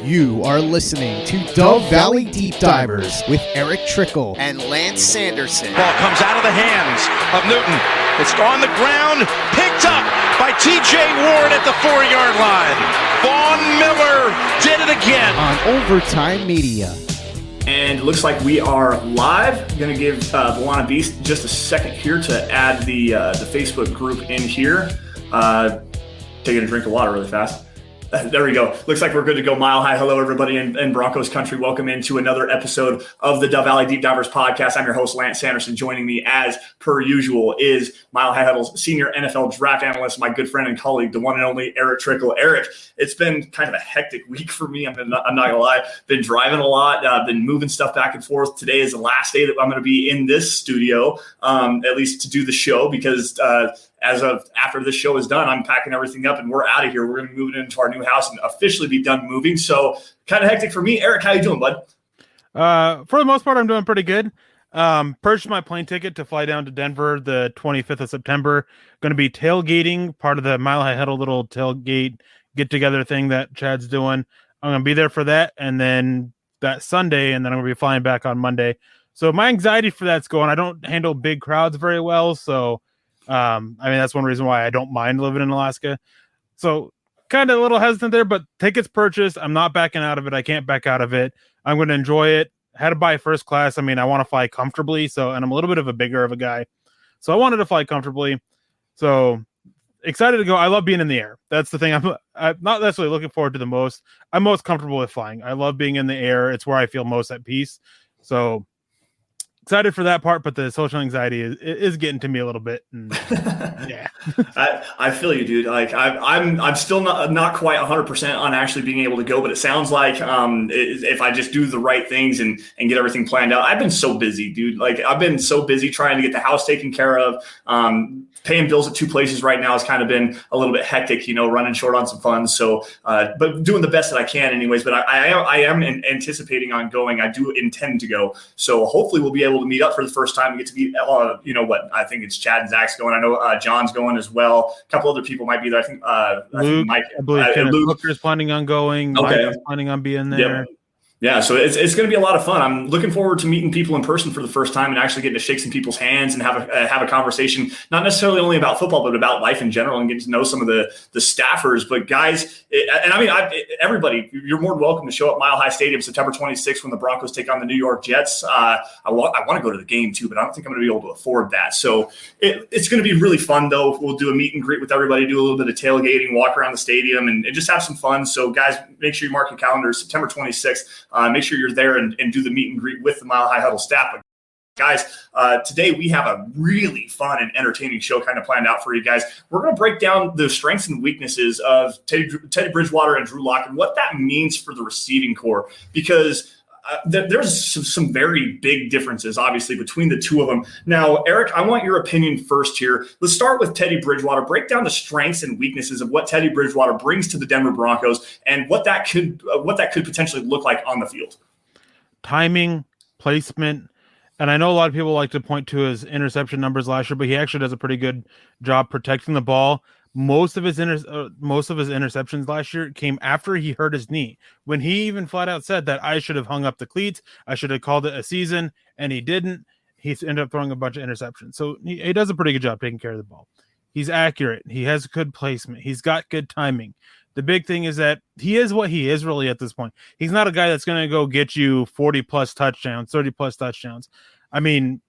You are listening to Dove Valley Deep Divers with Erick Trickel and Lance Sanderson. Ball comes out of the hands of Newton. It's on the ground, picked up by T.J. Ward at the 4-yard line. Vaughn Miller did it again. On Overtime Media. And it looks like we are live. I'm going to give the Lana Beast just a second here to add the Facebook group in here. Taking a drink of water really fast. There we go. Looks like we're good to go. Mile high. Hello, everybody in Broncos country. Welcome into another episode of the Dove Valley Deep Divers podcast. I'm your host, Lance Sanderson. Joining me, as per usual, is Mile High Huddle's senior NFL draft analyst, my good friend and colleague, the one and only Erick Trickel. Erick, it's been kind of a hectic week for me. I'm not going to lie. Been driving a lot. Been moving stuff back and forth. Today is the last day that I'm going to be in this studio, at least to do the show, because as of after this show is done, I'm packing everything up and we're out of here. We're going to be moving into our new house and officially be done moving. So kind of hectic for me. Erick, how you doing, bud? For the most part, I'm doing pretty good. Purchased my plane ticket to fly down to Denver the 25th of September. Going to be tailgating, part of the Mile High Huddle little tailgate get-together thing that Chad's doing. I'm going to be there for that, and then that Sunday, and then I'm going to be flying back on Monday. So my anxiety for that's going. I don't handle big crowds very well, so that's one reason why I don't mind living in Alaska. So kind of a little hesitant there, but tickets purchased. I'm not backing out of it. I can't back out of it. I'm going to enjoy it. Had to buy first class. I want to fly comfortably. And I'm a little bit of a bigger of a guy. So I wanted to fly comfortably. So excited to go. I love being in the air. That's the thing. I'm not necessarily looking forward to the most. I'm most comfortable with flying. I love being in the air. It's where I feel most at peace. So excited for that part, but the social anxiety is getting to me a little bit. And, yeah, I feel you, dude. Like I'm still not quite 100% on actually being able to go, but it sounds like if I just do the right things and get everything planned out. I've been so busy, dude. Like I've been so busy trying to get the house taken care of. Paying bills at two places right now has kind of been a little bit hectic, running short on some funds. So, but doing the best that I can anyways, but I am anticipating on going. I do intend to go. So hopefully we'll be able to meet up for the first time and get to meet, I think it's Chad and Zach's going. I know John's going as well. A couple other people might be there. I think Mike, I believe Luke Hooker's planning on going. Okay. Mike is planning on being there. Yep. Yeah, so it's going to be a lot of fun. I'm looking forward to meeting people in person for the first time and actually getting to shake some people's hands and have a conversation, not necessarily only about football, but about life in general, and get to know some of the staffers. But guys, everybody, you're more than welcome to show up Mile High Stadium September 26th when the Broncos take on the New York Jets. I want to go to the game too, but I don't think I'm going to be able to afford that. So it's going to be really fun, though. We'll do a meet and greet with everybody, do a little bit of tailgating, walk around the stadium, and just have some fun. So guys, make sure you mark your calendars, September 26th. Make sure you're there and do the meet and greet with the Mile High Huddle staff. But guys, today we have a really fun and entertaining show kind of planned out for you guys. We're going to break down the strengths and weaknesses of Teddy Bridgewater and Drew Lock and what that means for the receiving core, because there's some very big differences, obviously, between the two of them. Now, Erick, I want your opinion first here. Let's start with Teddy Bridgewater. Break down the strengths and weaknesses of what Teddy Bridgewater brings to the Denver Broncos and what that could potentially look like on the field. Timing, placement, and I know a lot of people like to point to his interception numbers last year, but he actually does a pretty good job protecting the ball. Most of his interceptions last year came after he hurt his knee, when he even flat out said that I should have hung up the cleats, I should have called it a season, and he didn't. He ended up throwing a bunch of interceptions. So he does a pretty good job taking care of the ball. He's accurate. He has good placement. He's got good timing. The big thing is that he is what he is really at this point. He's not a guy that's going to go get you 40-plus touchdowns, 30-plus touchdowns. 15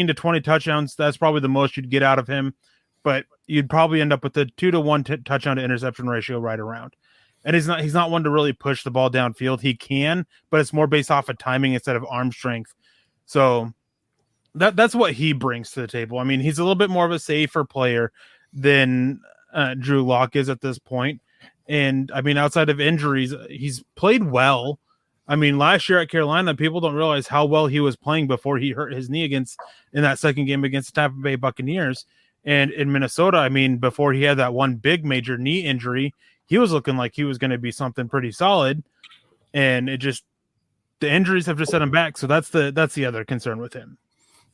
to 20 touchdowns, that's probably the most you'd get out of him. But you'd probably end up with a 2-to-1 touchdown to interception ratio right around. And he's not one to really push the ball downfield. He can, but it's more based off of timing instead of arm strength. So that's what he brings to the table. He's a little bit more of a safer player than Drew Lock is at this point. And outside of injuries, he's played well. Last year at Carolina, people don't realize how well he was playing before he hurt his knee in that second game against the Tampa Bay Buccaneers. And in Minnesota, before he had that one big major knee injury, he was looking like he was going to be something pretty solid. And the injuries have just set him back. So that's the other concern with him.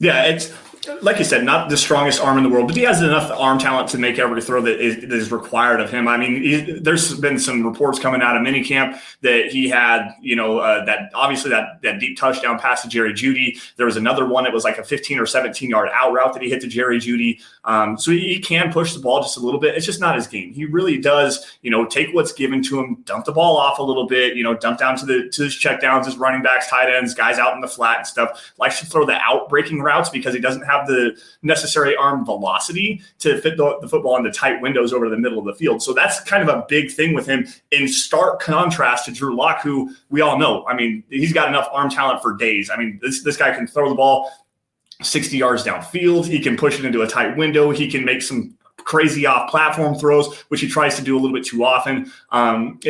Yeah, it's like you said, not the strongest arm in the world, but he has enough arm talent to make every throw that is required of him. I mean, there's been some reports coming out of minicamp that he had, that obviously that deep touchdown pass to Jerry Judy. There was another one that was like a 15 or 17 yard out route that he hit to Jerry Judy. So he can push the ball just a little bit. It's just not his game. He really does, take what's given to him, dump the ball off a little bit, dump down to his check downs, his running backs, tight ends, guys out in the flat and stuff. Likes to throw the out breaking routes because he doesn't have the necessary arm velocity to fit the football into tight windows over the middle of the field. So that's kind of a big thing with him in stark contrast to Drew Lock, who we all know. I mean, he's got enough arm talent for days. I mean, this guy can throw the ball 60 yards downfield. He can push it into a tight window. He can make some crazy off-platform throws, which he tries to do a little bit too often. That's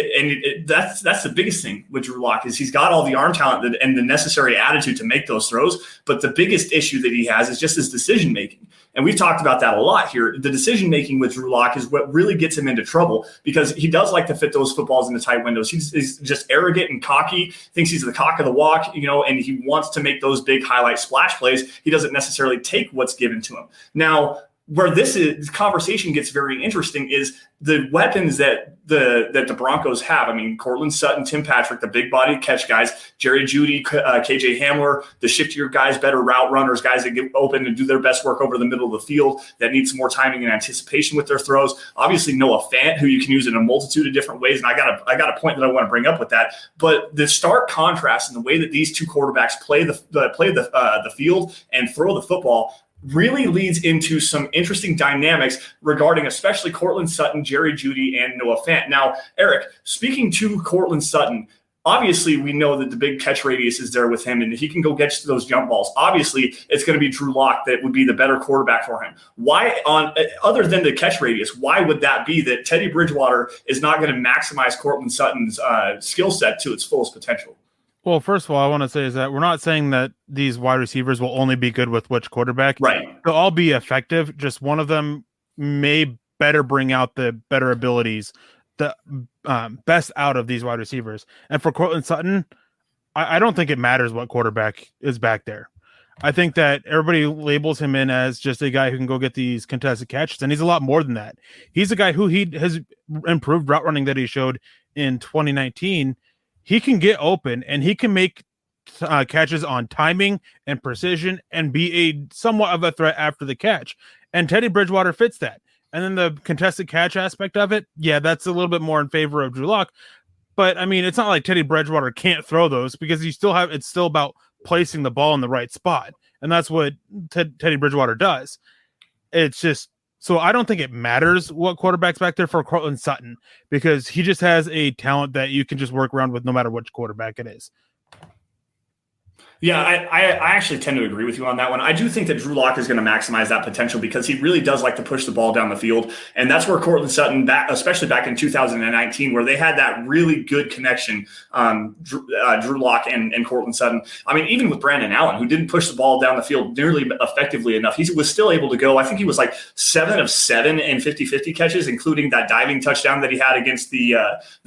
the biggest thing with Drew Lock is he's got all the arm talent and the necessary attitude to make those throws. But the biggest issue that he has is just his decision-making. And we've talked about that a lot here. The decision-making with Drew Lock is what really gets him into trouble because he does like to fit those footballs into tight windows. He's just arrogant and cocky, thinks he's the cock of the walk, and he wants to make those big highlight splash plays. He doesn't necessarily take what's given to him. Now, where this conversation gets very interesting is the weapons that the Broncos have. I mean, Cortland Sutton, Tim Patrick, the big body catch guys, Jerry Judy, KJ Hamler, the shiftier guys, better route runners, guys that get open and do their best work over the middle of the field that need some more timing and anticipation with their throws. Obviously, Noah Fant, who you can use in a multitude of different ways. And I got a point that I want to bring up with that. But the stark contrast in the way that these two quarterbacks play the field and throw the football really leads into some interesting dynamics regarding especially Cortland Sutton, Jerry Judy, and Noah Fant. Now, Eric, speaking to Cortland Sutton, obviously we know that the big catch radius is there with him and he can go get to those jump balls. Obviously, it's going to be Drew Lock that would be the better quarterback for him. Why, other than the catch radius, why would that be that Teddy Bridgewater is not going to maximize Cortland Sutton's skill set to its fullest potential? Well, first of all, I want to say is that we're not saying that these wide receivers will only be good with which quarterback. Right. They'll all be effective. Just one of them may better bring out the better abilities, the best out of these wide receivers. And for Cortland Sutton, I don't think it matters what quarterback is back there. I think that everybody labels him in as just a guy who can go get these contested catches, and he's a lot more than that. He's a guy who he has improved route running that he showed in 2019. He can get open and he can make catches on timing and precision and be a somewhat of a threat after the catch. And Teddy Bridgewater fits that. And then the contested catch aspect of it, yeah, that's a little bit more in favor of Drew Lock. But I mean, it's not like Teddy Bridgewater can't throw those because it's still about placing the ball in the right spot. And that's what Teddy Bridgewater does. It's just, so I don't think it matters what quarterback's back there for Cortland Sutton because he just has a talent that you can just work around with no matter which quarterback it is. Yeah, I actually tend to agree with you on that one. I do think that Drew Lock is going to maximize that potential because he really does like to push the ball down the field. And that's where Cortland Sutton, especially back in 2019, where they had that really good connection, Drew Lock and Cortland Sutton. I mean, even with Brandon Allen, who didn't push the ball down the field nearly effectively enough, he was still able to go. I think he was like 7 of 7 in 50-50 catches, including that diving touchdown that he had against the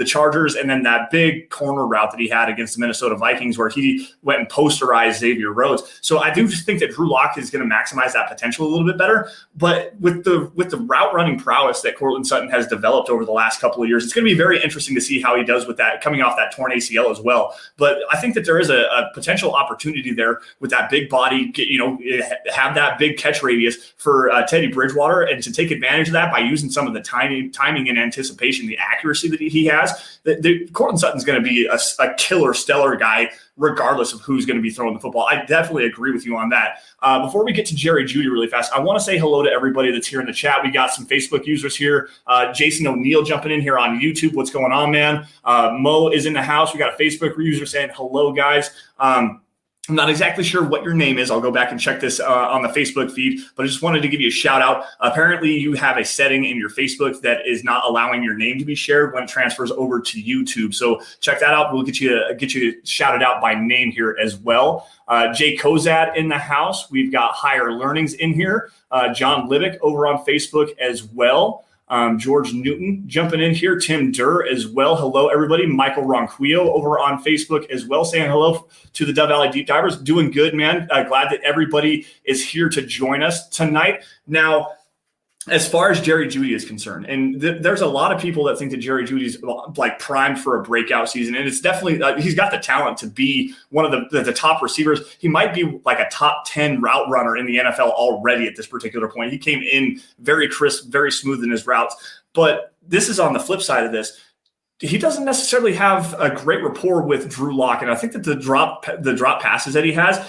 Chargers, and then that big corner route that he had against the Minnesota Vikings where he went and posted Xavier Rhodes. So I do think that Drew Lock is going to maximize that potential a little bit better. But with the route running prowess that Cortland Sutton has developed over the last couple of years, it's going to be very interesting to see how he does with that coming off that torn ACL as well. But I think that there is a potential opportunity there with that big body, have that big catch radius for Teddy Bridgewater and to take advantage of that by using some of the timing and anticipation, the accuracy that he has. Cortland Sutton's going to be a killer, stellar guy regardless of who's going to be throwing the football. I definitely agree with you on that. Before we get to Jerry Judy really fast, I want to say hello to everybody that's here in the chat. We got some Facebook users here. Jason O'Neill jumping in here on YouTube. What's going on, man? Mo is in the house. We got a Facebook user saying hello, guys. I'm not exactly sure what your name is. I'll go back and check this on the Facebook feed, but I just wanted to give you a shout out. Apparently you have a setting in your Facebook that is not allowing your name to be shared when it transfers over to YouTube. So check that out. We'll get you shouted out by name here as well. Jay Kozat in the house. We've got Higher Learnings in here. John Libick over on Facebook as well. George Newton jumping in here. Tim Durr as well. Hello, everybody. Michael Ronquillo over on Facebook as well, saying hello to the Dove Valley Deep Divers. Doing good, man. Glad that everybody is here to join us tonight. Now, as far as Jerry Judy is concerned, and there's a lot of people that think that Jerry Judy's like primed for a breakout season, and it's definitely he's got the talent to be one of the top receivers. He might be like a top 10 route runner in the NFL already at this particular point. He came in very crisp, very smooth in his routes. But this is on the flip side of this. He doesn't necessarily have a great rapport with Drew Lock, and I think that the drop passes that he has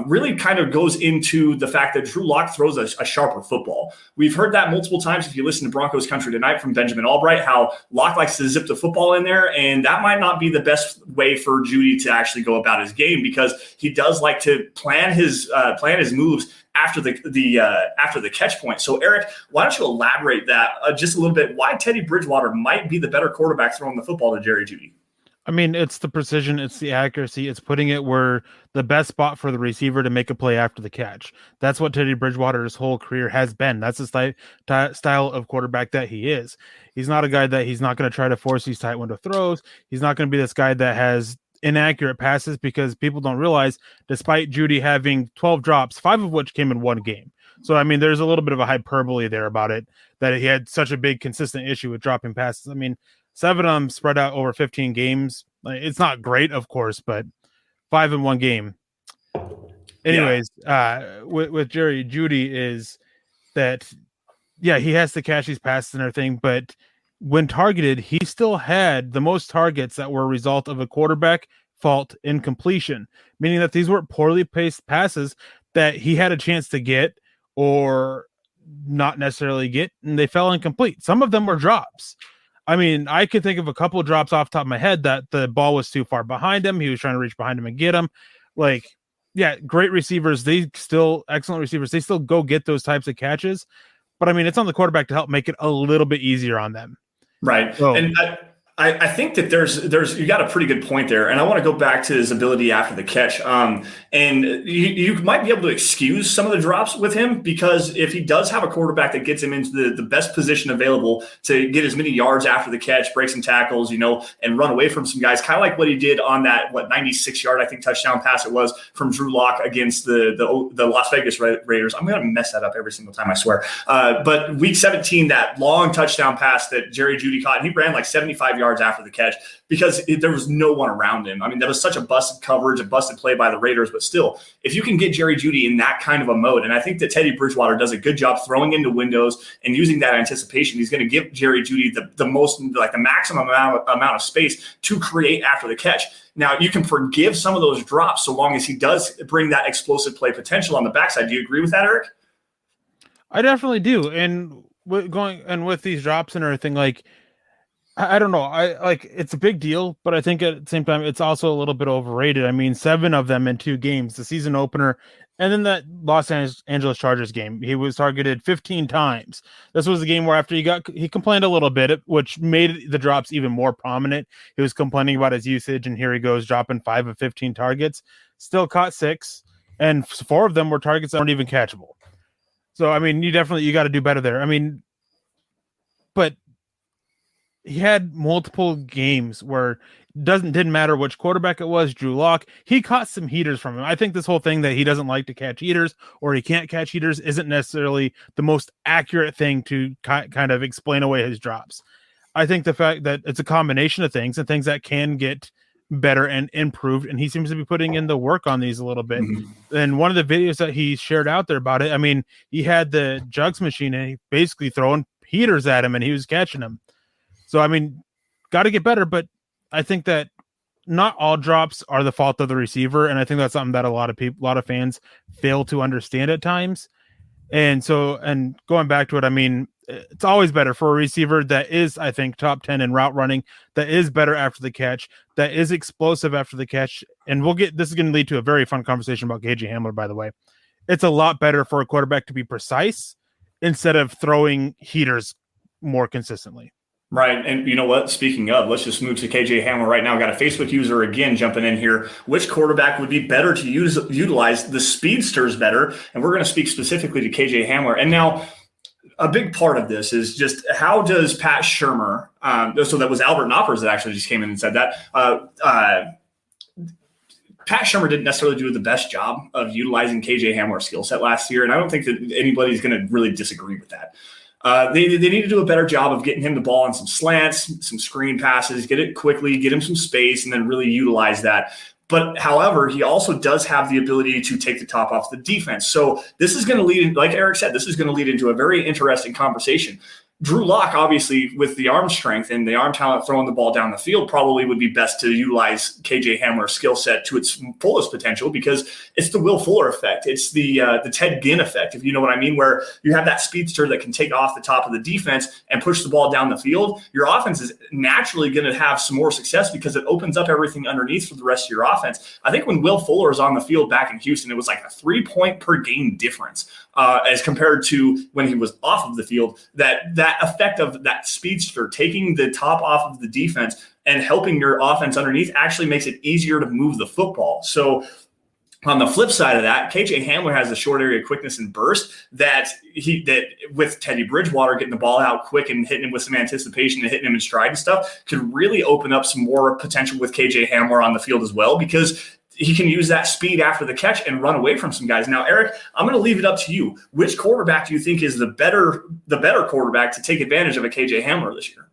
really kind of goes into the fact that Drew Lock throws a sharper football. We've heard that multiple times if you listen to Broncos Country Tonight from Benjamin Albright, how Lock likes to zip the football in there, and that might not be the best way for Judy to actually go about his game, because he does like to plan his moves after the catch point. So, Eric, why don't you elaborate that just a little bit? Why Teddy Bridgewater might be the better quarterback throwing the football to Jerry Judy? I mean, it's the precision, it's the accuracy, it's putting it where the best spot for the receiver to make a play after the catch. That's what Teddy Bridgewater's whole career has been. That's the style of quarterback that he is. He's not a guy that he's not going to try to force these tight window throws. He's not going to be this guy that has inaccurate passes, because people don't realize, despite Judy having 12 drops, 5 of which came in one game. So, I mean, there's a little bit of a hyperbole there about it, that he had such a big consistent issue with dropping passes. I mean, 7 of them spread out over 15 games. It's not great, of course, but 5 in one game. Anyways, with Jerry Judy is that, yeah, he has to catch these passes and everything, but when targeted, he still had the most targets that were a result of a quarterback fault incompletion, meaning that these were poorly paced passes that he had a chance to get or not necessarily get, and they fell incomplete. Some of them were drops. I mean, I could think of a couple of drops off the top of my head that the ball was too far behind him. He was trying to reach behind him and get him. Like, yeah, great receivers. Excellent receivers. They still go get those types of catches. But I mean, it's on the quarterback to help make it a little bit easier on them. Right. So, and I think that there's you got a pretty good point there, and I want to go back to his ability after the catch. And you might be able to excuse some of the drops with him, because if he does have a quarterback that gets him into the best position available to get as many yards after the catch, break some tackles, and run away from some guys, kind of like what he did on that 96-yard I think touchdown pass it was from Drew Lock against the Las Vegas Raiders. I'm going to mess that up every single time, I swear. But week 17, that long touchdown pass that Jerry Judy caught, and he ran like 75 yards after the catch, because there was no one around him. I mean, that was such a busted coverage, a busted play by the Raiders, but still, if you can get Jerry Judy in that kind of a mode, and I think that Teddy Bridgewater does a good job throwing into windows and using that anticipation, he's going to give Jerry Judy the most, like the maximum amount of space to create after the catch. Now, you can forgive some of those drops so long as he does bring that explosive play potential on the backside. Do you agree with that, Eric? I definitely do. And with these drops and everything, like, I don't know. It's a big deal, but I think at the same time, it's also a little bit overrated. I mean, 7 of them in 2 games, the season opener, and then that Los Angeles Chargers game, he was targeted 15 times. This was the game where after he complained a little bit, which made the drops even more prominent. He was complaining about his usage, and here he goes dropping 5 of 15 targets, still caught 6, and 4 of them were targets that weren't even catchable. So, I mean, you got to do better there. I mean, but he had multiple games where didn't matter which quarterback it was, Drew Lock, he caught some heaters from him. I think this whole thing that he doesn't like to catch heaters or he can't catch heaters isn't necessarily the most accurate thing to kind of explain away his drops. I think the fact that it's a combination of things and things that can get better and improved, and he seems to be putting in the work on these a little bit. Mm-hmm. And one of the videos that he shared out there about it, I mean, he had the jugs machine and he basically throwing heaters at him and he was catching them. So, I mean, got to get better, but I think that not all drops are the fault of the receiver, and I think that's something that a lot of fans fail to understand at times. And so, and going back to it, I mean, it's always better for a receiver that is, I think, top 10 in route running, that is better after the catch, that is explosive after the catch. And this is going to lead to a very fun conversation about KJ Hamler, by the way. It's a lot better for a quarterback to be precise instead of throwing heaters more consistently. Right. And you know what? Speaking of, let's just move to KJ Hamler right now. Got a Facebook user again jumping in here. Which quarterback would be better to utilize the speedsters better? And we're going to speak specifically to KJ Hamler. And now, a big part of this is just how does Pat Shurmur, so that was Albert Knoppers that actually just came in and said that, Pat Shurmur didn't necessarily do the best job of utilizing KJ Hamler's skill set last year, and I don't think that anybody's going to really disagree with that. They need to do a better job of getting him the ball on some slants, some screen passes, get it quickly, get him some space, and then really utilize that. But however, he also does have the ability to take the top off the defense. So this is going to lead, like Eric said, this is going to lead into a very interesting conversation. Drew Lock, obviously, with the arm strength and the arm talent throwing the ball down the field, probably would be best to utilize KJ Hamler's skill set to its fullest potential because it's the Will Fuller effect. It's the Ted Ginn effect, if you know what I mean, where you have that speedster that can take off the top of the defense and push the ball down the field. Your offense is naturally going to have some more success because it opens up everything underneath for the rest of your offense. I think when Will Fuller is on the field back in Houston, it was like a 3-point per game difference as compared to when he was off of the field. That effect of that speedster taking the top off of the defense and helping your offense underneath actually makes it easier to move the football. So on the flip side of that, KJ Hamler has the short area quickness and burst that with Teddy Bridgewater getting the ball out quick and hitting him with some anticipation and hitting him in stride and stuff could really open up some more potential with KJ Hamler on the field as well, because he can use that speed after the catch and run away from some guys. Now, Eric, I'm going to leave it up to you. Which quarterback do you think is the better quarterback to take advantage of a KJ Hamler this year?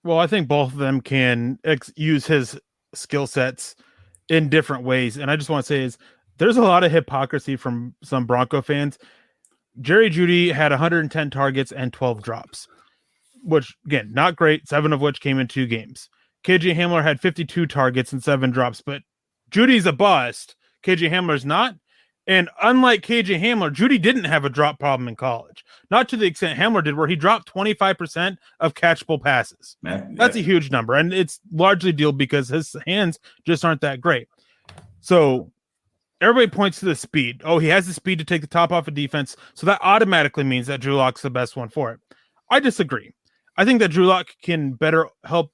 Well, I think both of them can use his skill sets in different ways. And I just want to say there's a lot of hypocrisy from some Bronco fans. Jerry Judy had 110 targets and 12 drops, which, again, not great, 7 of which came in 2 games. KJ Hamler had 52 targets and 7 drops, but Judy's a bust. KJ Hamler's not. And unlike KJ Hamler, Judy didn't have a drop problem in college. Not to the extent Hamler did, where he dropped 25% of catchable passes. That's a huge number. And it's largely due because his hands just aren't that great. So everybody points to the speed. Oh, he has the speed to take the top off of defense. So that automatically means that Drew Lock's the best one for it. I disagree. I think that Drew Lock can better help.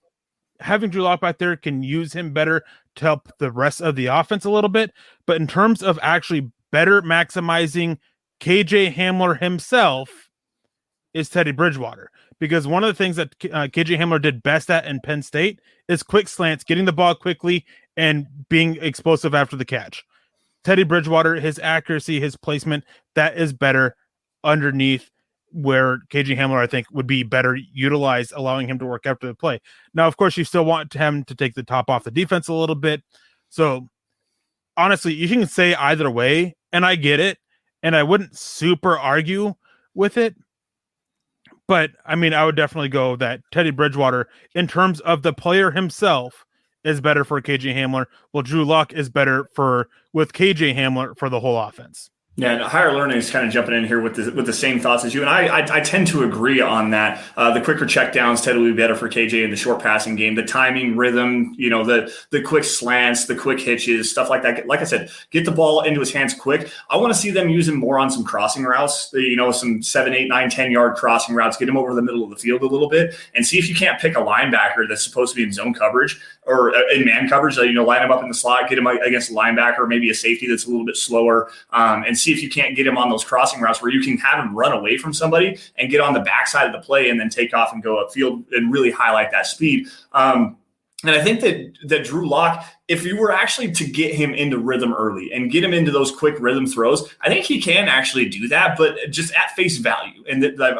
Having Drew Lock back there can use him better to help the rest of the offense a little bit. But in terms of actually better maximizing KJ Hamler himself is Teddy Bridgewater. Because one of the things that KJ Hamler did best at in Penn State is quick slants, getting the ball quickly and being explosive after the catch. Teddy Bridgewater, his accuracy, his placement, that is better underneath, where KJ Hamler, I think, would be better utilized, allowing him to work after the play. Now, of course, you still want him to take the top off the defense a little bit. So, honestly, you can say either way, and I get it, and I wouldn't super argue with it. But, I mean, I would definitely go that Teddy Bridgewater, in terms of the player himself, is better for KJ Hamler, while Drew Lock is better with KJ Hamler for the whole offense. Yeah, and Higher Learning is kind of jumping in here with the same thoughts as you. And I tend to agree on that. The quicker checkdowns tend to be better for KJ in the short passing game. The timing, rhythm, the quick slants, the quick hitches, stuff like that. Like I said, get the ball into his hands quick. I want to see them use him more on some crossing routes, some 7, 8, 9, 10-yard crossing routes, get him over the middle of the field a little bit, and see if you can't pick a linebacker that's supposed to be in zone coverage or in man coverage, line him up in the slot, get him against a linebacker, maybe a safety that's a little bit slower, and see if you can't get him on those crossing routes where you can have him run away from somebody and get on the backside of the play and then take off and go upfield and really highlight that speed. And I think that Drew Lock, if you were actually to get him into rhythm early and get him into those quick rhythm throws, I think he can actually do that, but just at face value. And I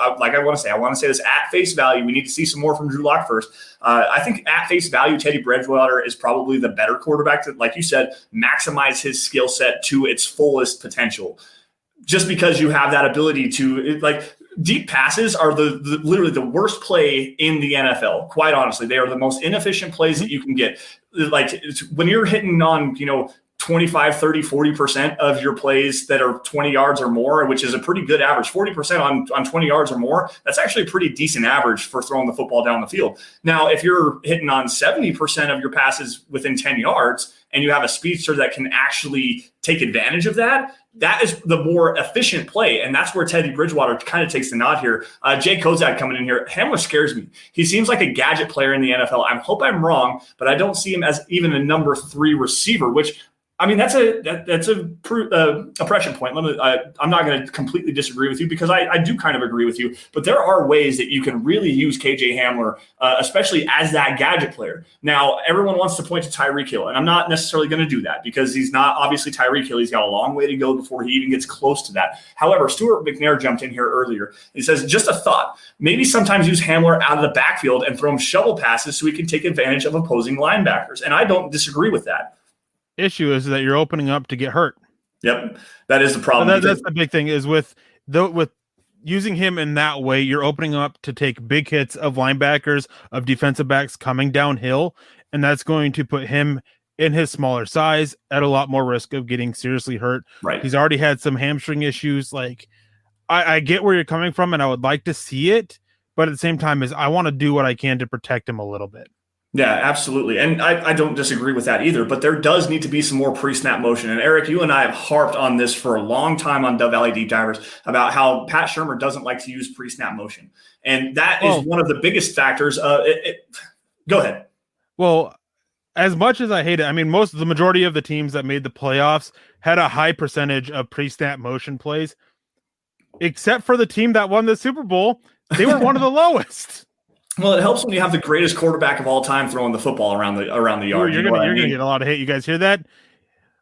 want to say this at face value. We need to see some more from Drew Lock first. I think at face value, Teddy Bridgewater is probably the better quarterback to, like you said, maximize his skill set to its fullest potential. Just because you have that ability to, deep passes are literally the worst play in the NFL. Quite honestly, they are the most inefficient plays that you can get. When you're hitting on, 25, 30, 40% of your plays that are 20 yards or more, which is a pretty good average. 40% on 20 yards or more, that's actually a pretty decent average for throwing the football down the field. Now, if you're hitting on 70% of your passes within 10 yards and you have a speedster that can actually take advantage of that, that is the more efficient play, and that's where Teddy Bridgewater kind of takes the nod here. Jay Kozak coming in here. Hamler scares me. He seems like a gadget player in the NFL. I hope I'm wrong, but I don't see him as even a number 3 receiver, which I mean, that's a pressure point. I'm not going to completely disagree with you because I do kind of agree with you. But there are ways that you can really use KJ Hamler, especially as that gadget player. Now, everyone wants to point to Tyreek Hill, and I'm not necessarily going to do that because he's not obviously Tyreek Hill. He's got a long way to go before he even gets close to that. However, Stuart McNair jumped in here earlier. He says, just a thought, maybe sometimes use Hamler out of the backfield and throw him shovel passes so he can take advantage of opposing linebackers. And I don't disagree with that. Issue is that you're opening up to get hurt. Yep, that is the problem. That's the big thing is with using him in that way, you're opening up to take big hits of linebackers, of defensive backs coming downhill, and that's going to put him in his smaller size at a lot more risk of getting seriously hurt. Right. He's already had some hamstring issues. Like, I get where you're coming from, and I would like to see it, but at the same time, I want to do what I can to protect him a little bit. Yeah, absolutely. And I don't disagree with that either, but there does need to be some more pre-snap motion. And Eric, you and I have harped on this for a long time on Dove Valley Deep Divers about how Pat Shurmur doesn't like to use pre-snap motion. And that is one of the biggest factors. Go ahead. Well, as much as I hate it, I mean, the majority of the teams that made the playoffs had a high percentage of pre-snap motion plays, except for the team that won the Super Bowl. They were one of the lowest. Well, it helps when you have the greatest quarterback of all time throwing the football around the yard. You're going to get a lot of hate. You guys hear that?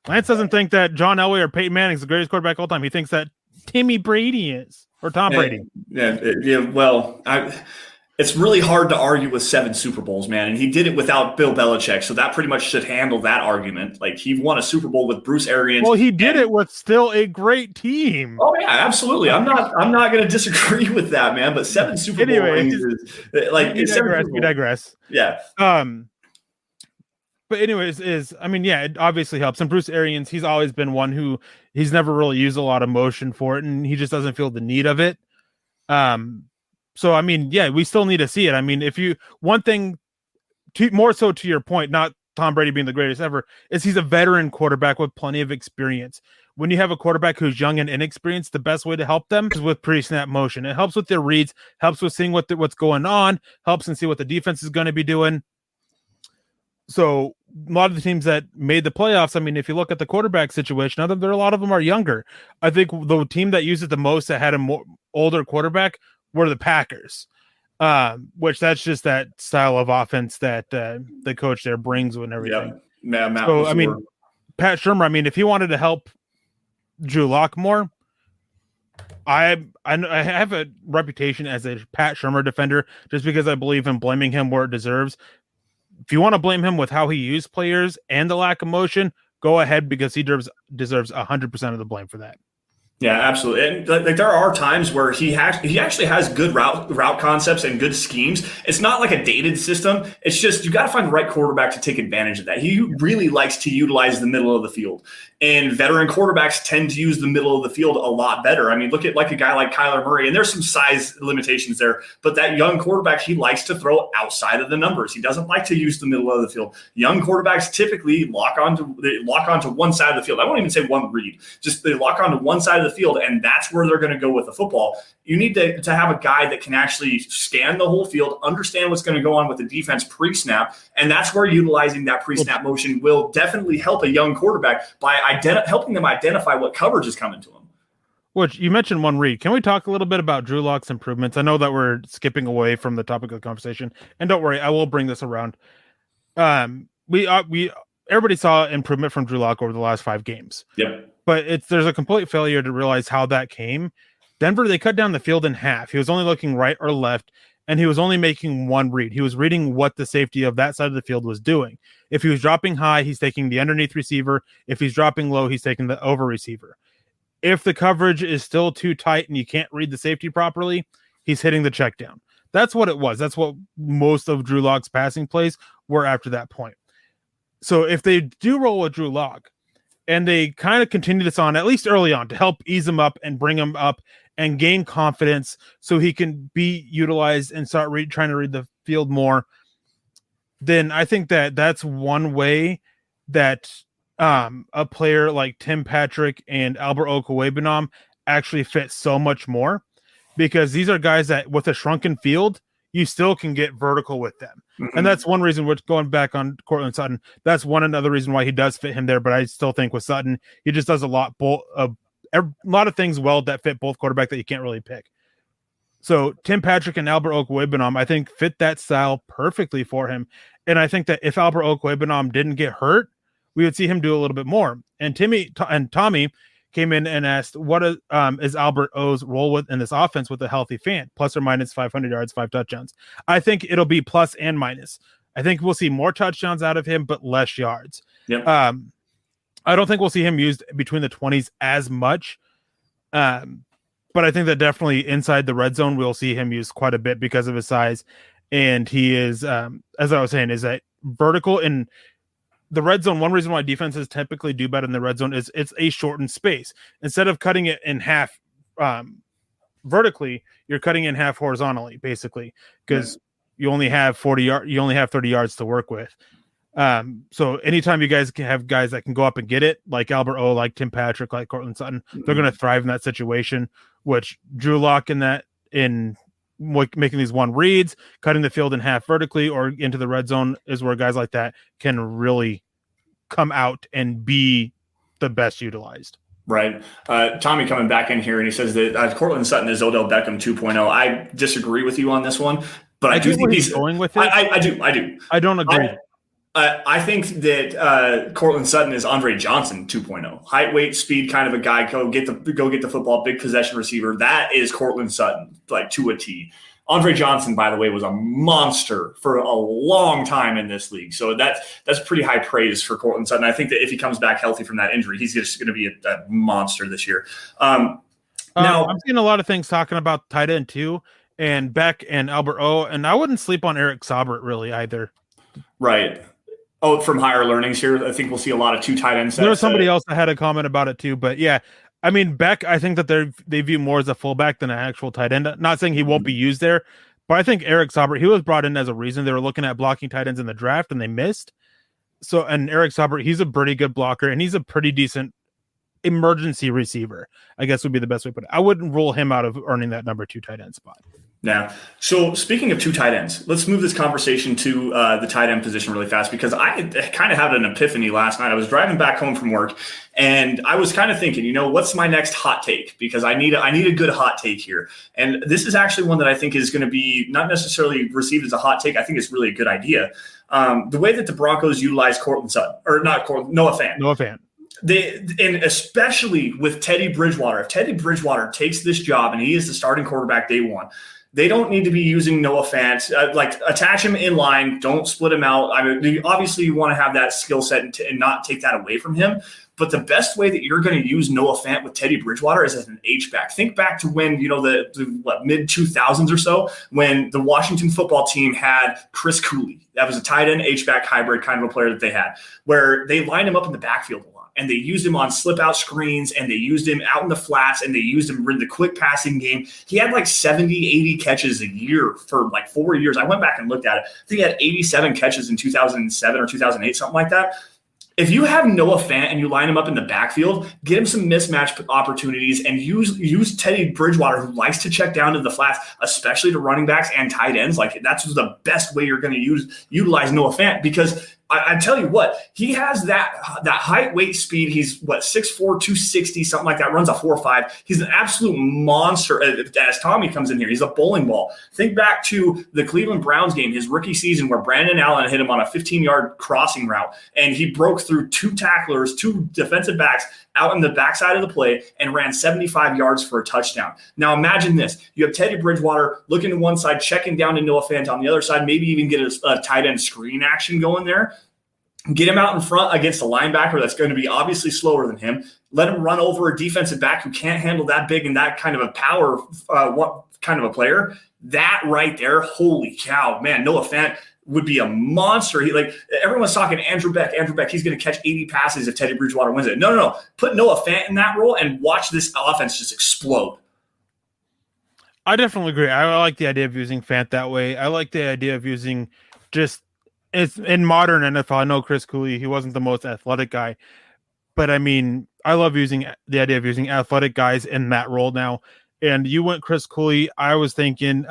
Lance doesn't think that John Elway or Peyton Manning is the greatest quarterback of all time. He thinks that Timmy Brady is, or Tom Brady. Yeah. Well, it's really hard to argue with 7 Super Bowls, man. And he did it without Bill Belichick. So that pretty much should handle that argument. Like, he won a Super Bowl with Bruce Arians. Well, he did it with still a great team. Oh yeah, absolutely. I'm not going to disagree with that, man. But 7 Super Bowl rings is like we digress. Yeah. But anyways, it obviously helps. And Bruce Arians, he's always been one who he's never really used a lot of motion for it, and he just doesn't feel the need of it. So, I mean, yeah, we still need to see it. I mean, one thing, more so to your point, not Tom Brady being the greatest ever, is he's a veteran quarterback with plenty of experience. When you have a quarterback who's young and inexperienced, the best way to help them is with pre-snap motion. It helps with their reads, helps with seeing what's going on, helps and see what the defense is going to be doing. So a lot of the teams that made the playoffs, I mean, if you look at the quarterback situation, a lot of them are younger. I think the team that used it the most that had a more older quarterback were the Packers, which that's just that style of offense that the coach there brings and everything. Yeah, so, I mean, Pat Shurmur, I mean, if he wanted to help Drew Lock more, I have a reputation as a Pat Shurmur defender just because I believe in blaming him where it deserves. If you want to blame him with how he used players and the lack of motion, go ahead because he deserves 100% of the blame for that. Yeah, absolutely. And like there are times where he actually has good route concepts and good schemes. It's not like a dated system. It's just you got to find the right quarterback to take advantage of that. He really likes to utilize the middle of the field. And veteran quarterbacks tend to use the middle of the field a lot better. I mean, look at like a guy like Kyler Murray, and there's some size limitations there. But that young quarterback, he likes to throw outside of the numbers. He doesn't like to use the middle of the field. Young quarterbacks typically lock onto one side of the field. I won't even say one read. Just they lock onto one side of the field, and that's where they're going to go with the football. You need to have a guy that can actually scan the whole field, understand what's going to go on with the defense pre-snap, and that's where utilizing that pre-snap motion will definitely help a young quarterback by helping them identify what coverage is coming to them. Which you mentioned one read. Can we talk a little bit about Drew Lock's improvements? I know that we're skipping away from the topic of the conversation, and don't worry, I will bring this around. Everybody saw improvement from Drew Lock over the last 5 games. Yep. But there's a complete failure to realize how that came. Denver, they cut down the field in half. He was only looking right or left, and he was only making one read. He was reading what the safety of that side of the field was doing. If he was dropping high, he's taking the underneath receiver. If he's dropping low, he's taking the over receiver. If the coverage is still too tight and you can't read the safety properly, he's hitting the check down. That's what it was. That's what most of Drew Lock's passing plays were after that point. So if they do roll with Drew Lock, and they kind of continue this on, at least early on, to help ease him up and bring him up and gain confidence so he can be utilized and start trying to read the field more, then I think that's one way that a player like Tim Patrick and Albert Okwuegbunam actually fit so much more, because these are guys that with a shrunken field, you still can get vertical with them. Mm-hmm. And that's one reason we're going back on Cortland Sutton. That's another reason why he does fit him there. But I still think with Sutton, he just does a lot of things well that fit both quarterback that you can't really pick. So Tim Patrick and Albert Okwuegbunam, I think, fit that style perfectly for him. And I think that if Albert Okwuegbunam didn't get hurt, we would see him do a little bit more. And Tommy came in and asked, what is Albert O's role in this offense with a healthy Fant? Plus or minus 500 yards, 5 touchdowns. I think it'll be plus and minus. I think we'll see more touchdowns out of him, but less yards. Yep. I don't think we'll see him used between the 20s as much. But I think that definitely inside the red zone, we'll see him used quite a bit because of his size. And he is, as I was saying, is that vertical in the red zone. One reason why defenses typically do better in the red zone is it's a shortened space. Instead of cutting it in half vertically, you're cutting in half horizontally, basically, because you only have 30 yards to work with. So anytime you guys can have guys that can go up and get it, like Albert O, like Tim Patrick, like Cortland Sutton, they're going to thrive in that situation, which Drew Lock in making these one reads, cutting the field in half vertically or into the red zone is where guys like that can really come out and be the best utilized. Right. Tommy coming back in here and he says that Cortland Sutton is Odell Beckham 2.0. I disagree with you on this one, but I do think he's going with it. I do. I don't agree. I think that Cortland Sutton is Andre Johnson 2.0. Height, weight, speed, kind of a guy. Go get the football, big possession receiver. That is Cortland Sutton, like to a T. Andre Johnson, by the way, was a monster for a long time in this league. So that's pretty high praise for Cortland Sutton. I think that if he comes back healthy from that injury, he's just going to be a monster this year. Now I'm seeing a lot of things talking about tight end too, and Beck and Albert O, and I wouldn't sleep on Erick Saubert really either. Right. Oh, from higher learnings here, I think we'll see a lot of 2 tight end sets. There was somebody else that had a comment about it too, but yeah, I mean, Beck, I think that they view more as a fullback than an actual tight end. Not saying he won't be used there, but I think Erick Saubert, he was brought in as a reason. They were looking at blocking tight ends in the draft and they missed. So, and Erick Saubert, he's a pretty good blocker and he's a pretty decent emergency receiver, I guess would be the best way to put it. I wouldn't rule him out of earning that number 2 tight end spot. Now, so speaking of 2 tight ends, let's move this conversation to the tight end position really fast because I kind of had an epiphany last night. I was driving back home from work and I was kind of thinking, what's my next hot take? Because I need a good hot take here. And this is actually one that I think is going to be not necessarily received as a hot take. I think it's really a good idea. The way that the Broncos utilize Noah Fant. Noah Fant. And especially with Teddy Bridgewater, if Teddy Bridgewater takes this job and he is the starting quarterback day one, they don't need to be using Noah Fant. Attach him in line. Don't split him out. I mean, obviously you want to have that skill set and not take that away from him. But the best way that you're going to use Noah Fant with Teddy Bridgewater is as an H-back. Think back to when, the mid-2000s or so, when the Washington football team had Chris Cooley. That was a tight end H-back hybrid kind of a player that they had, where they lined him up in the backfield a lot. And they used him on slip-out screens, and they used him out in the flats, and they used him in the quick passing game. He had 70, 80 catches a year for 4 years. I went back and looked at it. I think he had 87 catches in 2007 or 2008, something like that. If you have Noah Fant and you line him up in the backfield, get him some mismatch opportunities and use Teddy Bridgewater, who likes to check down to the flats, especially to running backs and tight ends. That's the best way you're going to utilize Noah Fant because I tell you what, he has that height, weight, speed. He's 6'4", 260, something like that, runs a 4.5. He's an absolute monster. As Tommy comes in here, he's a bowling ball. Think back to the Cleveland Browns game, his rookie season, where Brandon Allen hit him on a 15-yard crossing route, and he broke through 2 tacklers, 2 defensive backs out in the backside of the play and ran 75 yards for a touchdown. Now imagine this. You have Teddy Bridgewater looking to one side, checking down to Noah Fant on the other side, maybe even get a tight end screen action going there. Get him out in front against a linebacker that's going to be obviously slower than him. Let him run over a defensive back who can't handle that big and that kind of a power, kind of a player. That right there, holy cow, man, Noah Fant would be a monster. Everyone's talking Andrew Beck. He's going to catch 80 passes if Teddy Bridgewater wins it. No. Put Noah Fant in that role and watch this offense just explode. I definitely agree. I like the idea of using Fant that way. I like the idea of using it's in modern NFL. I know Chris Cooley, he wasn't the most athletic guy, but I mean, I love using the idea of using athletic guys in that role now. And you went Chris Cooley. I was thinking,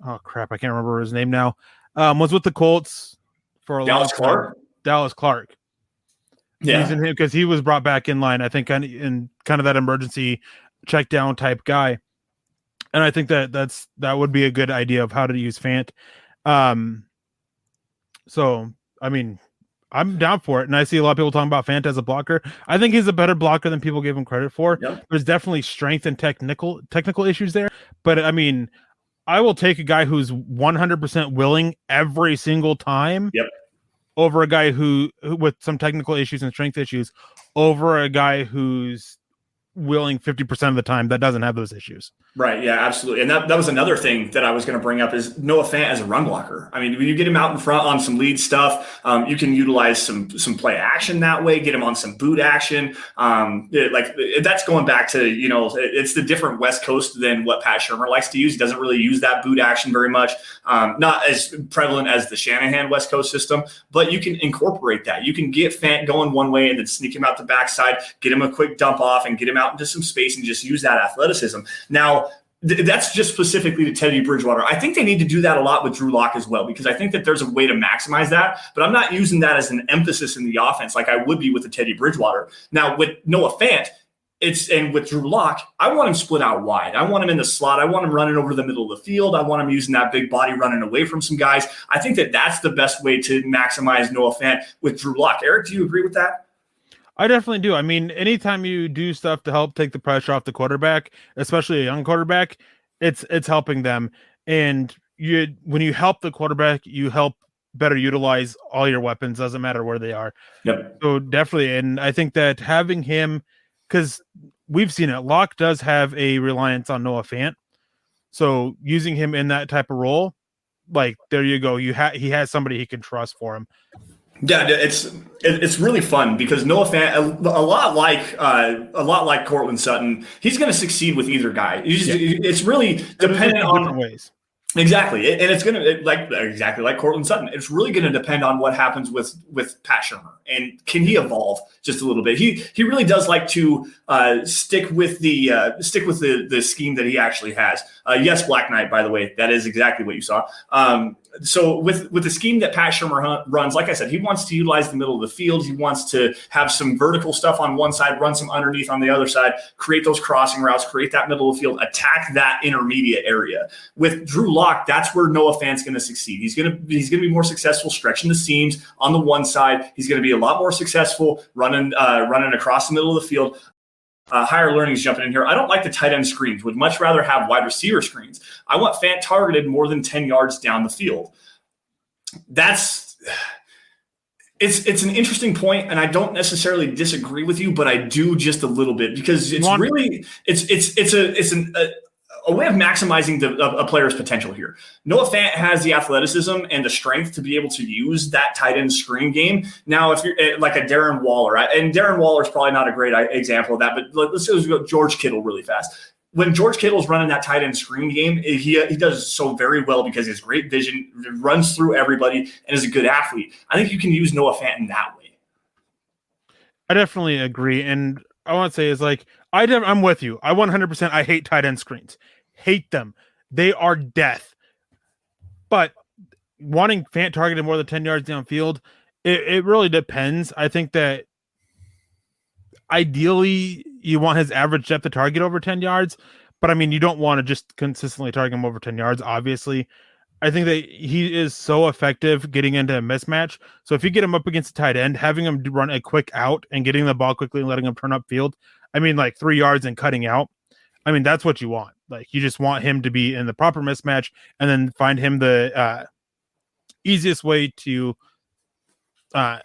oh crap, I can't remember his name now. Was with the Colts for a long time. Dallas Clark. Yeah. Using him because he was brought back in line, I think, in kind of that emergency check down type guy. And I think that would be a good idea of how to use Fant. So, I mean, I'm down for it. And I see a lot of people talking about Fant as a blocker. I think he's a better blocker than people give him credit for. Yep. There's definitely strength and technical issues there. But, I mean, I will take a guy who's 100% willing every single time. Yep. Over a guy who with some technical issues and strength issues, over a guy who's willing 50% of the time that doesn't have those issues. Right. Yeah, absolutely. And that was another thing that I was going to bring up is Noah Fant as a run blocker. I mean, when you get him out in front on some lead stuff, you can utilize some play action that way, get him on some boot action. That's going back to, it's the different West Coast than what Pat Shurmur likes to use. He doesn't really use that boot action very much. Not as prevalent as the Shanahan West Coast system, but you can incorporate that. You can get Fant going one way and then sneak him out the backside, get him a quick dump off and get him out into some space and just use that athleticism. Now, that's just specifically to Teddy Bridgewater. I think they need to do that a lot with Drew Lock as well, because I think that there's a way to maximize that, but I'm not using that as an emphasis in the offense like I would be with the Teddy Bridgewater. Now, with Noah Fant, and with Drew Lock, I want him split out wide. I want him in the slot. I want him running over the middle of the field. I want him using that big body running away from some guys. I think that that's the best way to maximize Noah Fant with Drew Lock. Eric, do you agree with that? I definitely do. I mean, anytime you do stuff to help take the pressure off the quarterback, especially a young quarterback, it's helping them. And when you help the quarterback, you help better utilize all your weapons. Doesn't matter where they are. Yep. So definitely. And I think that having him, because we've seen it, Locke does have a reliance on Noah Fant. So using him in that type of role, like, there you go. He has somebody he can trust for him. Yeah, it's really fun because Noah Fant, a lot like Cortland Sutton, he's going to succeed with either guy. It's really dependent on different ways. Exactly, and it's going to exactly like Cortland Sutton. It's really going to depend on what happens with Pat Shurmur and can he evolve just a little bit. He really does like to stick with the scheme that he actually has. Yes, Black Knight, by the way, that is exactly what you saw. So with the scheme that Pat Shurmur runs, like I said, he wants to utilize the middle of the field. He wants to have some vertical stuff on one side, run some underneath on the other side, create those crossing routes, create that middle of the field, attack that intermediate area. With Drew Lock, that's where Noah Fant's going to succeed. He's going to be more successful stretching the seams on the one side. He's going to be a lot more successful running across the middle of the field. Higher Learning's jumping in here. I don't like the tight end screens. Would much rather have wide receiver screens. I want Fant targeted more than 10 yards down the field. It's an interesting point, and I don't necessarily disagree with you, but I do just a little bit because it's a way of maximizing a player's potential here. Noah Fant has the athleticism and the strength to be able to use that tight end screen game. Now, if you're like a Darren Waller, and Darren Waller is probably not a great example of that, but let's go George Kittle really fast. When George Kittle's running that tight end screen game, he does so very well because he has great vision, runs through everybody, and is a good athlete. I think you can use Noah Fant in that way. I definitely agree. And I want to say is like, I'm with you. I 100%. I hate tight end screens. Hate them. They are death. But wanting Fant targeted more than 10 yards downfield, it really depends. I think that ideally you want his average depth of target over 10 yards, but I mean, you don't want to just consistently target him over 10 yards, obviously. I think that he is so effective getting into a mismatch. So if you get him up against a tight end, having him run a quick out and getting the ball quickly and letting him turn upfield, I mean, like 3 yards and cutting out, I mean, that's what you want. Like, you just want him to be in the proper mismatch and then find him the easiest way to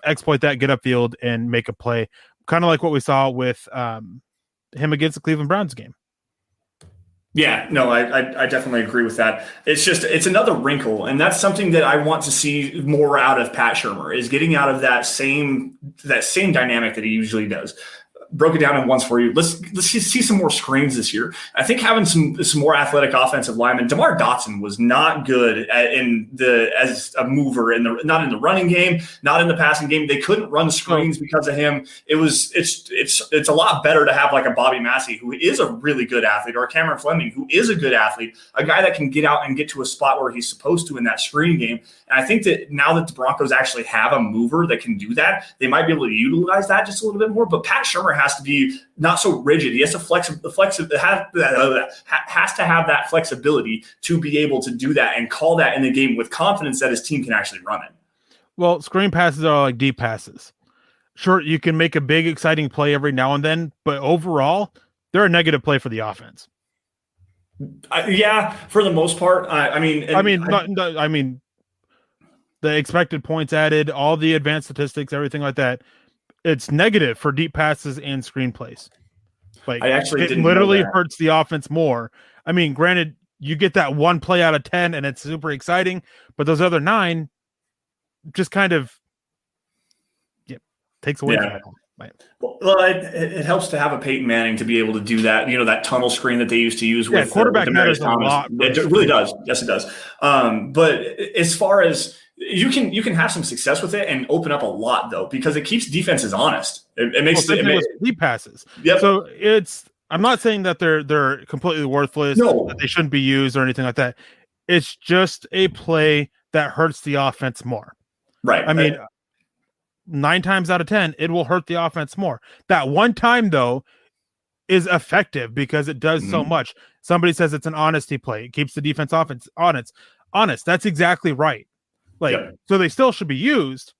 exploit that, get upfield, and make a play. Kind of like what we saw with him against the Cleveland Browns game. Yeah, no, I definitely agree with that. It's another wrinkle, and that's something that I want to see more out of Pat Shurmur, is getting out of that same dynamic that he usually does. broke it down in ones for you. Let's see some more screens this year. I think having some more athletic offensive linemen. DeMar Dotson was not good as a mover not in the running game, not in the passing game. They couldn't run screens because of him. It's a lot better to have like a Bobby Massey, who is a really good athlete, or a Cameron Fleming, who is a good athlete, a guy that can get out and get to a spot where he's supposed to in that screen game. And I think that now that the Broncos actually have a mover that can do that, they might be able to utilize that just a little bit more. But Pat Shurmur has to be not so rigid. He has to has to have that flexibility to be able to do that and call that in the game with confidence that his team can actually run it. Well, screen passes are like deep passes. Sure, you can make a big, exciting play every now and then, but overall, they're a negative play for the offense. Yeah, for the most part. The expected points added, all the advanced statistics, everything like that. It's negative for deep passes and screenplays. Like, it literally hurts the offense more. I mean, granted, you get that one play out of 10 and it's super exciting, but those other 9 just kind of takes away from it. Well, it helps to have a Peyton Manning to be able to do that. That tunnel screen that they used to use with quarterback matters a lot. It really does. Yes, it does. But as far as you can have some success with it and open up a lot though, because it keeps defenses honest. It makes deep passes. Yep. So I'm not saying that they're completely worthless, that they shouldn't be used or anything like that. It's just a play that hurts the offense more. Right. I mean, 9 times out of 10, it will hurt the offense more. That one time, though, is effective because it does so much. Somebody says it's an honesty play. It keeps the defense offense honest. That's exactly right. So they still should be used.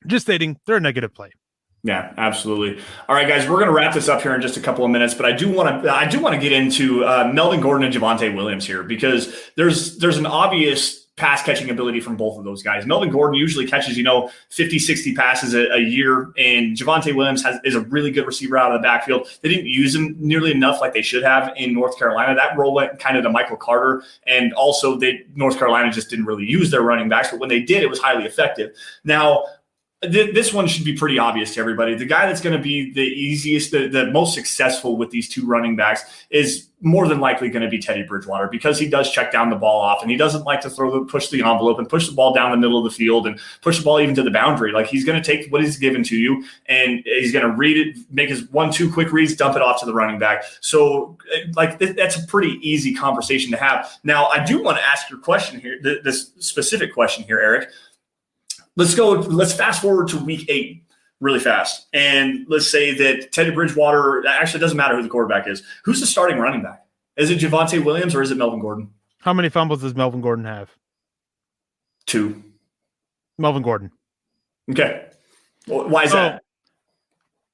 Just stating they're a negative play. Yeah, absolutely. All right, guys, we're going to wrap this up here in just a couple of minutes, but I do want to get into Melvin Gordon and Javonte Williams here, because there's an obvious pass catching ability from both of those guys. Melvin Gordon usually catches 50, 60 passes a year, and Javonte Williams is a really good receiver out of the backfield. They didn't use him nearly enough like they should have in North Carolina. That role went kind of to Michael Carter, and also North Carolina just didn't really use their running backs, but when they did, it was highly effective. Now, this one should be pretty obvious to everybody. The guy that's going to be the easiest, the most successful with these two running backs is more than likely going to be Teddy Bridgewater, because he does check down the ball off, and he doesn't like to push the envelope and push the ball down the middle of the field and push the ball even to the boundary. Like, he's going to take what he's given to you, and he's going to read it, make his 1-2 quick reads, dump it off to the running back. So that's a pretty easy conversation to have. Now, I do want to ask your question here, this specific question here, Eric. Let's fast forward to week 8 really fast. And let's say that Teddy Bridgewater, actually doesn't matter who the quarterback is. Who's the starting running back? Is it Javonte Williams or is it Melvin Gordon? How many fumbles does Melvin Gordon have? 2. Melvin Gordon. Okay. Well, why is that?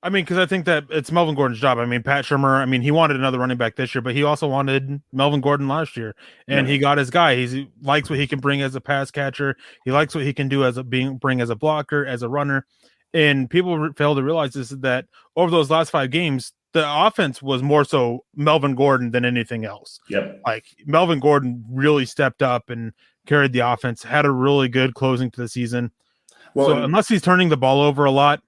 I mean, because I think that it's Melvin Gordon's job. I mean, Pat Shurmur, he wanted another running back this year, but he also wanted Melvin Gordon last year, and he got his guy. He likes what he can bring as a pass catcher. He likes what he can do bring as a blocker, as a runner. And people fail to realize this, is that over those last 5 games, the offense was more so Melvin Gordon than anything else. Yep. Like, Melvin Gordon really stepped up and carried the offense, had a really good closing to the season. Well, so unless he's turning the ball over a lot,